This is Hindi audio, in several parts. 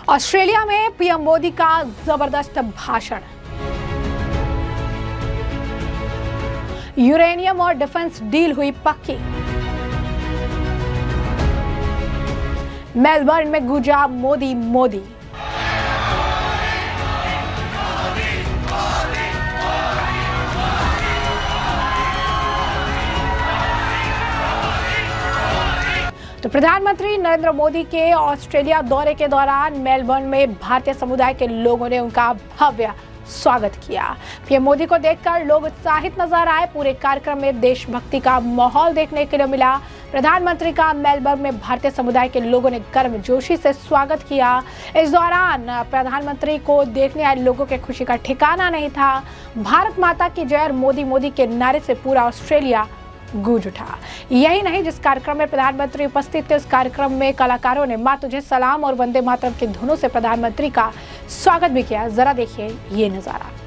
ऑस्ट्रेलिया में पीएम मोदी का जबरदस्त भाषण। यूरेनियम और डिफेंस डील हुई पक्की। मेलबर्न में गूंजा मोदी मोदी। तो प्रधानमंत्री नरेंद्र मोदी के ऑस्ट्रेलिया दौरे के दौरान मेलबर्न में भारतीय समुदाय के लोगों ने उनका भव्य स्वागत किया। पीएम मोदी को देखकर लोग उत्साहित नजर आए। पूरे कार्यक्रम में देशभक्ति का माहौल देखने के लिए मिला। प्रधानमंत्री का मेलबर्न में भारतीय समुदाय के लोगों ने गर्मजोशी से स्वागत किया। इस दौरान प्रधानमंत्री को देखने आए लोगों के खुशी का ठिकाना नहीं था। भारत माता की जय और मोदी मोदी के नारे से पूरा ऑस्ट्रेलिया गूंज उठा। यही नहीं, जिस कार्यक्रम में प्रधानमंत्री उपस्थित थे उस कार्यक्रम में कलाकारों ने मां तुझे सलाम और वंदे मातरम की धुनों से प्रधानमंत्री का स्वागत भी किया। जरा देखिए ये नजारा।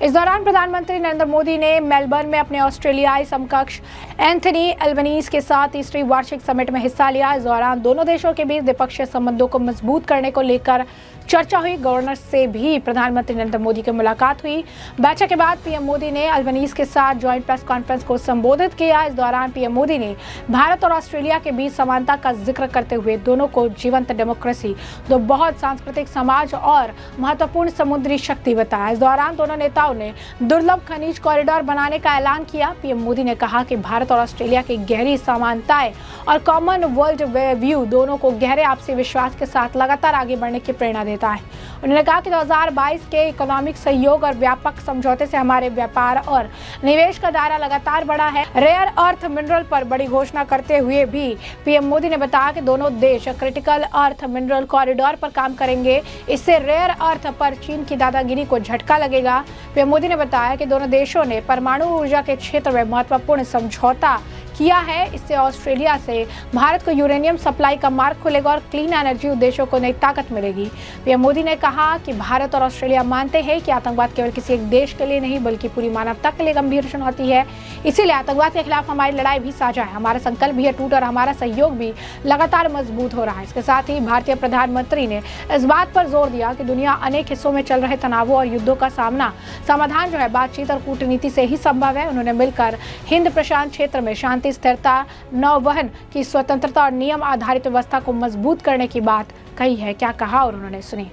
इस दौरान प्रधानमंत्री नरेंद्र मोदी ने मेलबर्न में अपने ऑस्ट्रेलियाई समकक्ष एंथनी एल्बनीज के साथ तीसरी वार्षिक समिट में हिस्सा लिया। इस दौरान दोनों देशों के बीच द्विपक्षीय संबंधों को मजबूत करने को लेकर चर्चा हुई। गवर्नर से भी प्रधानमंत्री नरेंद्र मोदी की मुलाकात हुई। बैठक के बाद पीएम मोदी ने अल्बनीज के साथ ज्वाइंट प्रेस कॉन्फ्रेंस को संबोधित किया। इस दौरान पीएम मोदी ने भारत और ऑस्ट्रेलिया के बीच समानता का जिक्र करते हुए दोनों को जीवंत डेमोक्रेसी, दो बहुत सांस्कृतिक समाज और महत्वपूर्ण समुद्री शक्ति बताया। इस दौरान दोनों नेताओं ने दुर्लभ खनिज कॉरिडोर बनाने का ऐलान किया। पीएम मोदी ने कहा कि भारत और ऑस्ट्रेलिया की गहरी समानताएं और कॉमन वर्ल्ड व्यू दोनों को गहरे आपसी विश्वास के साथ लगातार आगे बढ़ने की प्रेरणा देता है। उन्होंने कहा कि 2022 के इकोनॉमिक सहयोग और व्यापक समझौते से हमारे व्यापार और निवेश का दायरा लगातार बढ़ा है। रेयर अर्थ मिनरल पर बड़ी घोषणा करते हुए भी पीएम मोदी ने बताया कि दोनों देश क्रिटिकल अर्थ मिनरल कॉरिडोर पर काम करेंगे। इससे रेयर अर्थ पर चीन की दादागिरी को झटका लगेगा। पीएम मोदी ने बताया कि दोनों देशों ने परमाणु ऊर्जा के क्षेत्र में महत्वपूर्ण समझौता किया है। इससे ऑस्ट्रेलिया से भारत को यूरेनियम सप्लाई का मार्ग खुलेगा और क्लीन एनर्जी उद्देश्यों को नई ताकत मिलेगी। पीएम मोदी ने कहा कि भारत और ऑस्ट्रेलिया मानते हैं कि आतंकवाद केवल किसी एक देश के लिए नहीं बल्कि पूरी मानवता के लिए गंभीर चुनौती है। इसीलिए आतंकवाद के खिलाफ हमारी लड़ाई भी साझा है। हमारा संकल्प भी अटूट और हमारा सहयोग भी लगातार मजबूत हो रहा है। इसके साथ ही भारतीय प्रधानमंत्री ने इस बात पर जोर दिया कि दुनिया अनेक हिस्सों में चल रहे तनावों और युद्धों का समाधान जो है बातचीत और कूटनीति से ही संभव है। उन्होंने मिलकर हिंद प्रशांत क्षेत्र में शांति, स्थिरता, नौवहन की स्वतंत्रता और नियम आधारित व्यवस्था को मजबूत करने की बात कही है। क्या कहा और उन्होंने सुनी।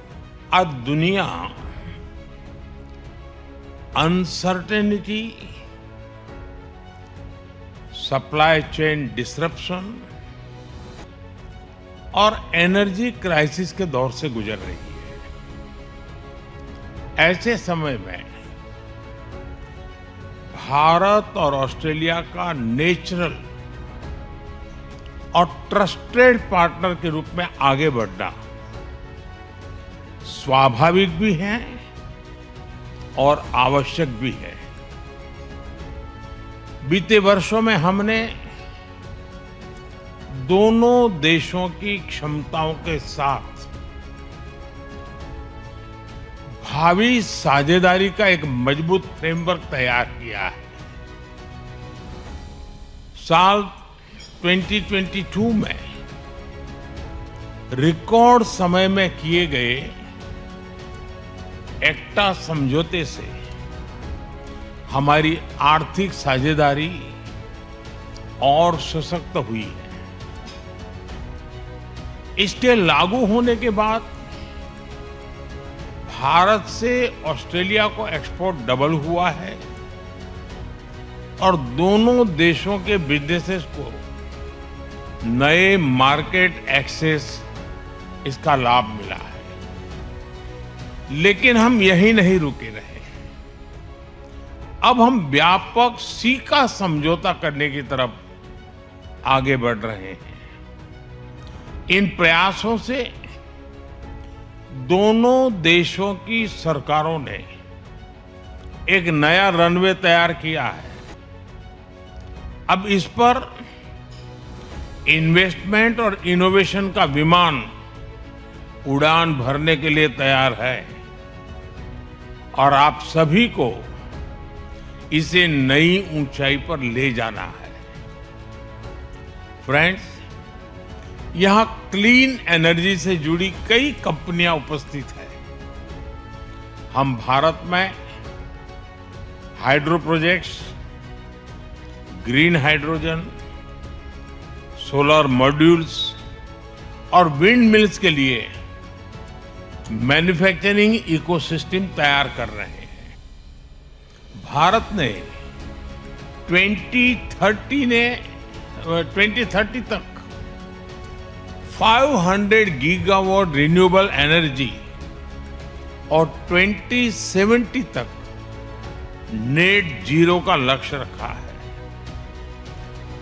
आज दुनिया अनसर्टेनिटी, सप्लाई चेन डिसरप्शन और एनर्जी क्राइसिस के दौर से गुजर रही है। ऐसे समय में भारत और ऑस्ट्रेलिया का नेचुरल और ट्रस्टेड पार्टनर के रूप में आगे बढ़ना स्वाभाविक भी है और आवश्यक भी है। बीते वर्षों में हमने दोनों देशों की क्षमताओं के साथ भावी साझेदारी का एक मजबूत फ्रेमवर्क तैयार किया है। साल 2022 में रिकॉर्ड समय में किए गए एक्टा समझौते से हमारी आर्थिक साझेदारी और सशक्त हुई है। इसके लागू होने के बाद भारत से ऑस्ट्रेलिया को एक्सपोर्ट डबल हुआ है और दोनों देशों के बिजनेसेस को नए मार्केट एक्सेस इसका लाभ मिला है। लेकिन हम यही नहीं रुके रहे। अब हम व्यापक सी का समझौता करने की तरफ आगे बढ़ रहे हैं। इन प्रयासों से दोनों देशों की सरकारों ने एक नया रनवे तैयार किया है। अब इस पर इन्वेस्टमेंट और इनोवेशन का विमान उड़ान भरने के लिए तैयार है और आप सभी को इसे नई ऊंचाई पर ले जाना है। फ्रेंड्स, यहां क्लीन एनर्जी से जुड़ी कई कंपनियां उपस्थित हैं। हम भारत में hydro projects, green hydrogen, solar modules और विंड मिल्स के लिए मैन्युफैक्चरिंग इकोसिस्टम तैयार कर रहे हैं। भारत ने 2030 तक 500 गीगावाट रिन्यूएबल एनर्जी और 2070 तक नेट जीरो का लक्ष्य रखा है।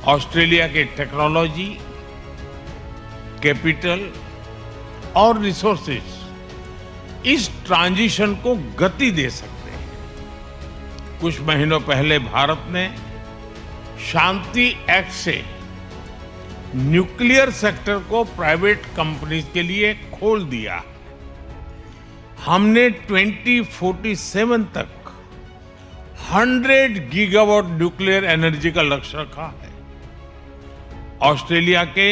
ऑस्ट्रेलिया के टेक्नोलॉजी, कैपिटल और रिसोर्सेज इस ट्रांजिशन को गति दे सकते हैं। कुछ महीनों पहले भारत ने शांति एक्ट से न्यूक्लियर सेक्टर को प्राइवेट कंपनीज के लिए खोल दिया। हमने 2047 तक 100 गीगावाट न्यूक्लियर एनर्जी का लक्ष्य रखा है। ऑस्ट्रेलिया के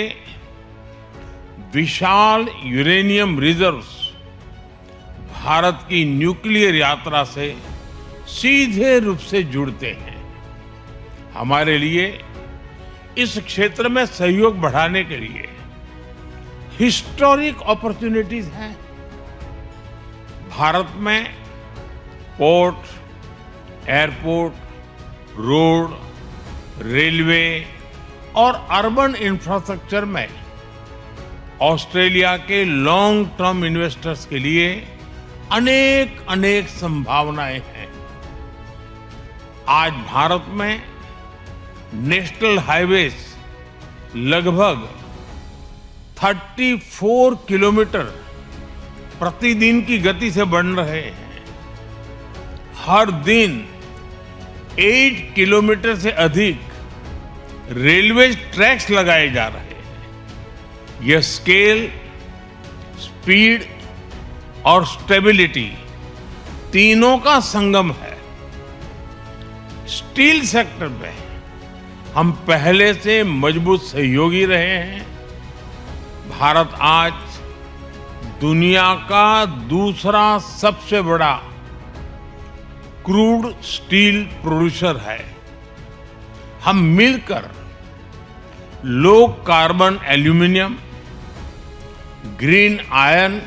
विशाल यूरेनियम रिजर्व्स भारत की न्यूक्लियर यात्रा से सीधे रूप से जुड़ते हैं। हमारे लिए इस क्षेत्र में सहयोग बढ़ाने के लिए हिस्टोरिक अपॉर्चुनिटीज हैं। भारत में पोर्ट, एयरपोर्ट, रोड, रेलवे और अर्बन इंफ्रास्ट्रक्चर में ऑस्ट्रेलिया के लॉन्ग टर्म इन्वेस्टर्स के लिए अनेक संभावनाएं हैं। आज भारत में नेशनल हाईवेज लगभग 34 किलोमीटर प्रतिदिन की गति से बन रहे हैं। हर दिन 8 किलोमीटर से अधिक रेलवे ट्रैक्स लगाए जा रहे हैं। यह स्केल, स्पीड और स्टेबिलिटी तीनों का संगम है। स्टील सेक्टर में हम पहले से मजबूत सहयोगी रहे हैं। भारत आज दुनिया का दूसरा सबसे बड़ा क्रूड स्टील प्रोड्यूसर है। हम मिलकर low carbon aluminium, green iron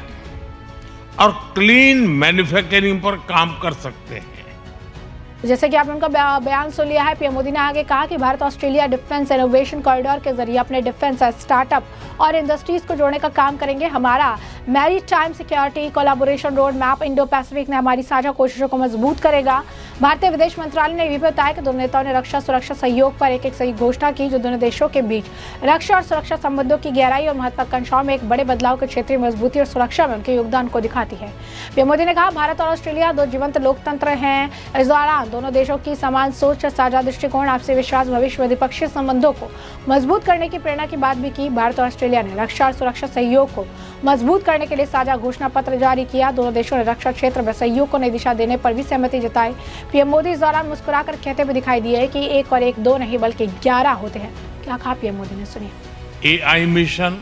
और क्लीन मैन्युफैक्चरिंग पर काम कर सकते हैं। जैसे कि आपने उनका बयान सुन लिया है, पीएम मोदी ने आगे कहा कि Bharat Australia defence innovation corridor के जरिए अपने डिफेंस स्टार्टअप और इंडस्ट्रीज को जोड़ने का काम करेंगे। हमारा maritime security collaboration road map Indo Pacific ने हमारी साझा कोशिशों को मजबूत करेगा। भारतीय विदेश मंत्रालय ने भी बताया कि दोनों नेताओं ने रक्षा सुरक्षा सहयोग पर एक सही घोषणा की, जो दोनों देशों के बीच रक्षा और सुरक्षा संबंधों की गहराई और महत्वाकांक्षाओं में एक बड़े बदलाव के क्षेत्रीय मजबूती और सुरक्षा में उनके योगदान को दिखाती है। पीएम मोदी ने कहा, भारत और ऑस्ट्रेलिया दो जीवंत लोकतंत्र हैं। इस दौरान दोनों देशों की समान सोच, साझा दृष्टिकोण, आपसी विश्वास, भविष्य में द्विपक्षीय संबंधों को मजबूत करने की प्रेरणा की बात भी की। भारत और ऑस्ट्रेलिया ने रक्षा और सुरक्षा सहयोग को मजबूत करने के लिए साझा घोषणा पत्र जारी किया। दोनों देशों ने रक्षा क्षेत्र में सहयोग को नई दिशा देने पर भी सहमति जताई। पीएम मोदी इस दौरान मुस्कुराकर कहते हुए दिखाई दिए कि 1 और 1 2 नहीं बल्कि 11 होते हैं। क्या कहा पीएम मोदी ने, सुनिए। AI मिशन,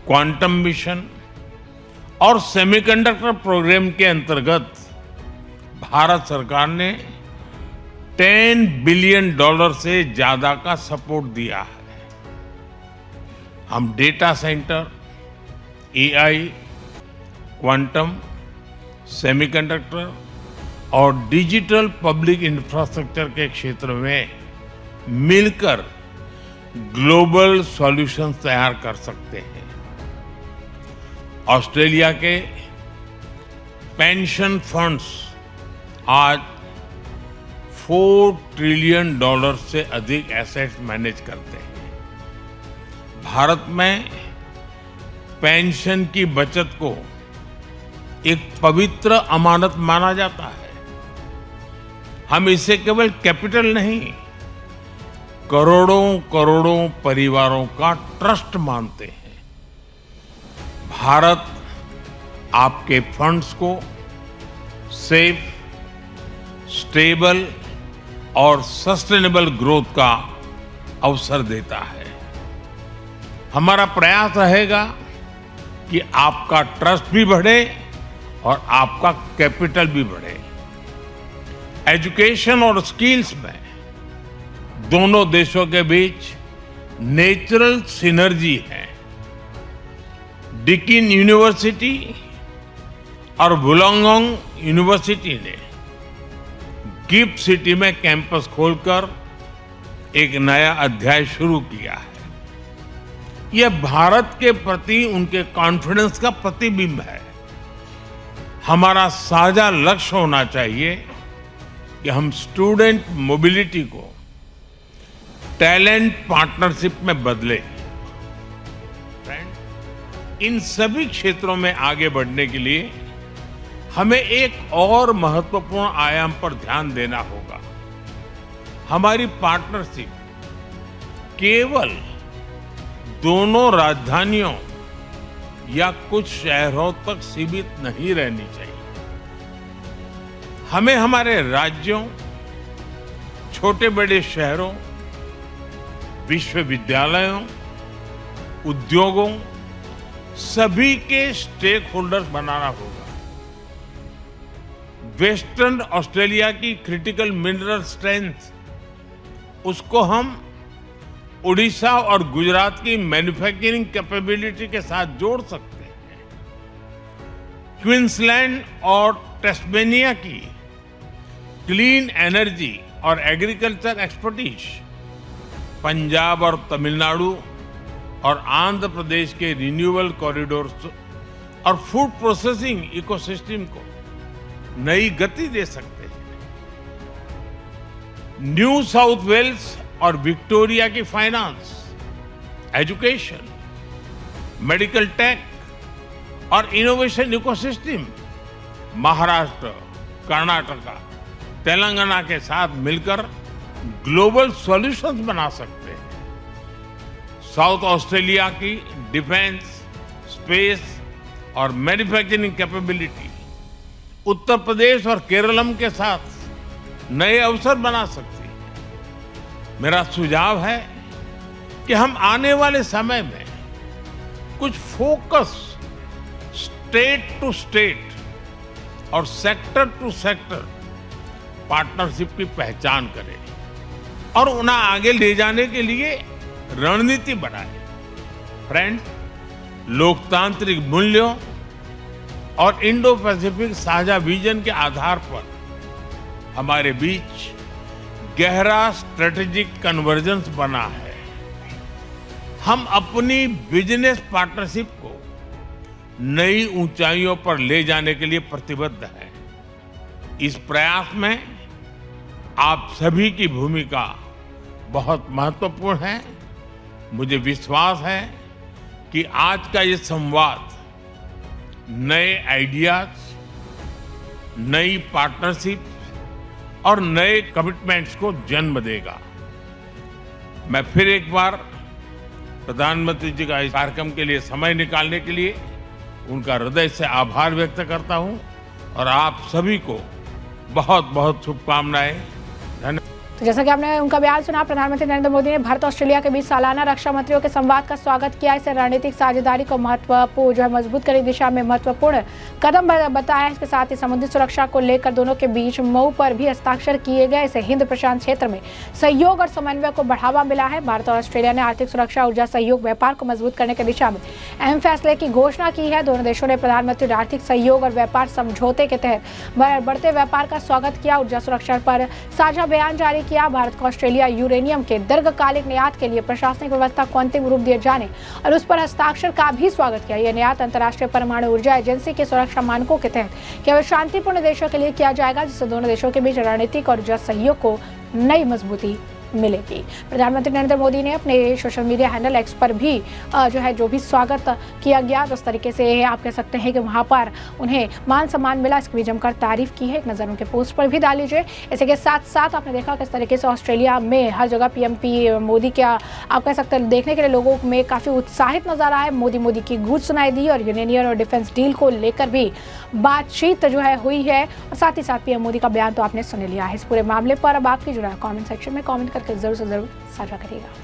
क्वांटम मिशन और सेमीकंडक्टर प्रोग्राम के अंतर्गत भारत सरकार ने $10 बिलियन से ज्यादा का सपोर्ट दिया है। हम data centre, AI, quantum, semiconductor और डिजिटल पब्लिक इंफ्रास्ट्रक्चर के क्षेत्र में मिलकर ग्लोबल सॉल्यूशंस तैयार कर सकते हैं। ऑस्ट्रेलिया के पेंशन फंड्स आज $4 ट्रिलियन से अधिक एसेट्स मैनेज करते हैं। भारत में पेंशन की बचत को एक पवित्र अमानत माना जाता है। हम इसे केवल कैपिटल नहीं, करोड़ों करोड़ों परिवारों का ट्रस्ट मानते हैं। भारत आपके फंड्स को सेफ, स्टेबल और सस्टेनेबल ग्रोथ का अवसर देता है। हमारा प्रयास रहेगा कि आपका ट्रस्ट भी बढ़े और आपका कैपिटल भी बढ़े। एजुकेशन और स्किल्स में दोनों देशों के बीच नेचुरल सिनर्जी है। डिकिन यूनिवर्सिटी और वुलांगडोंग यूनिवर्सिटी ने गिफ्ट सिटी में कैंपस खोलकर एक नया अध्याय शुरू किया है। यह भारत के प्रति उनके कॉन्फिडेंस का प्रतिबिंब है। हमारा साझा लक्ष्य होना चाहिए कि हम स्टूडेंट मोबिलिटी को टैलेंट पार्टनरशिप में बदले। इन सभी क्षेत्रों में आगे बढ़ने के लिए हमें एक और महत्वपूर्ण आयाम पर ध्यान देना होगा। हमारी पार्टनरशिप केवल दोनों राजधानियों या कुछ शहरों तक सीमित नहीं रहनी चाहिए। हमें हमारे राज्यों, छोटे बड़े शहरों, विश्वविद्यालयों, उद्योगों, सभी के स्टेक होल्डर्स बनाना होगा। वेस्टर्न ऑस्ट्रेलिया की क्रिटिकल मिनरल स्ट्रेंथ, उसको हम उड़ीसा और गुजरात की मैन्युफैक्चरिंग कैपेबिलिटी के साथ जोड़ सकते हैं। क्वींसलैंड और टेस्मेनिया की क्लीन एनर्जी और एग्रीकल्चर एक्सपर्टीज, पंजाब और तमिलनाडु और आंध्र प्रदेश के रिन्यूएबल कॉरिडोर्स और फूड प्रोसेसिंग इकोसिस्टम को नई गति दे सकते हैं। न्यू साउथ वेल्स और विक्टोरिया की फाइनेंस, एजुकेशन, मेडिकल टेक और इनोवेशन इकोसिस्टम महाराष्ट्र, कर्नाटका, तेलंगाना के साथ मिलकर ग्लोबल सॉल्यूशंस बना सकते हैं। साउथ ऑस्ट्रेलिया की डिफेंस, स्पेस और मैन्युफैक्चरिंग कैपेबिलिटी उत्तर प्रदेश और केरलम के साथ नए अवसर बना सकती है। मेरा सुझाव है कि हम आने वाले समय में कुछ फोकस स्टेट टू स्टेट और सेक्टर टू सेक्टर पार्टनरशिप की पहचान करें और उन्हें आगे ले जाने के लिए रणनीति बनाएं। फ्रेंड्स, लोकतांत्रिक मूल्यों और इंडो पैसिफिक साझा विजन के आधार पर हमारे बीच गहरा स्ट्रेटेजिक कन्वर्जेंस बना है। हम अपनी बिजनेस पार्टनरशिप को नई ऊंचाइयों पर ले जाने के लिए प्रतिबद्ध हैं। इस प्रयास में आप सभी की भूमिका बहुत महत्वपूर्ण है। मुझे विश्वास है कि आज का ये संवाद नए आइडियाज, नई पार्टनरशिप और नए कमिटमेंट्स को जन्म देगा। मैं फिर एक बार प्रधानमंत्री जी का इस कार्यक्रम के लिए समय निकालने के लिए उनका हृदय से आभार व्यक्त करता हूं और आप सभी को बहुत बहुत शुभकामनाएं। धन्यवाद। तो जैसा कि आपने उनका बयान सुना, प्रधानमंत्री नरेंद्र मोदी ने भारत ऑस्ट्रेलिया के बीच सालाना रक्षा मंत्रियों के संवाद का स्वागत किया। इसे रणनीतिक साझेदारी को मजबूत करने की दिशा में महत्वपूर्ण कदम बताया। इसके साथ ही समुद्री सुरक्षा को लेकर दोनों के बीच मऊ पर भी हस्ताक्षर किए गए। इससे हिंद प्रशांत क्षेत्र में सहयोग और समन्वय को बढ़ावा मिला है। भारत और ऑस्ट्रेलिया ने आर्थिक सुरक्षा, ऊर्जा सहयोग, व्यापार को मजबूत करने की दिशा में अहम फैसले की घोषणा की है। दोनों देशों ने प्रधानमंत्री आर्थिक सहयोग और व्यापार समझौते के तहत बढ़ते व्यापार का स्वागत किया। ऊर्जा सुरक्षा पर साझा बयान जारी किया। भारत को ऑस्ट्रेलिया यूरेनियम के दीर्घकालिक निर्यात के लिए प्रशासनिक व्यवस्था को अंतिम रूप दिए जाने और उस पर हस्ताक्षर का भी स्वागत किया। यह निर्यात अंतर्राष्ट्रीय परमाणु ऊर्जा एजेंसी के सुरक्षा मानकों के तहत केवल शांतिपूर्ण देशों के लिए किया जाएगा, जिससे दोनों देशों के बीच रणनीतिक और ऊर्जा सहयोग को नई मजबूती मिलेगी। प्रधानमंत्री नरेंद्र मोदी ने अपने सोशल मीडिया हैंडल एक्स पर भी जो भी स्वागत किया गया, जिस तरीके से आप कह सकते हैं कि वहां पर उन्हें मान सम्मान मिला, इसकी भी जमकर तारीफ की है। एक नज़र उनके पोस्ट पर भी डाल लीजिए। इसी के साथ साथ आपने देखा किस तरीके से ऑस्ट्रेलिया में हर जगह पीएम मोदी का आप कह सकते हैं देखने के लिए लोगों में काफ़ी उत्साहित नजर आए। मोदी की गूंज सुनाई दी और यूरेनियम और डिफेंस डील को लेकर भी बातचीत हुई है और साथ ही साथ पीएम मोदी का बयान तो आपने सुन लिया है। इस पूरे मामले पर अब आपकी जो है कमेंट सेक्शन में कमेंट करके जरूर से जरूर साझा करिएगा।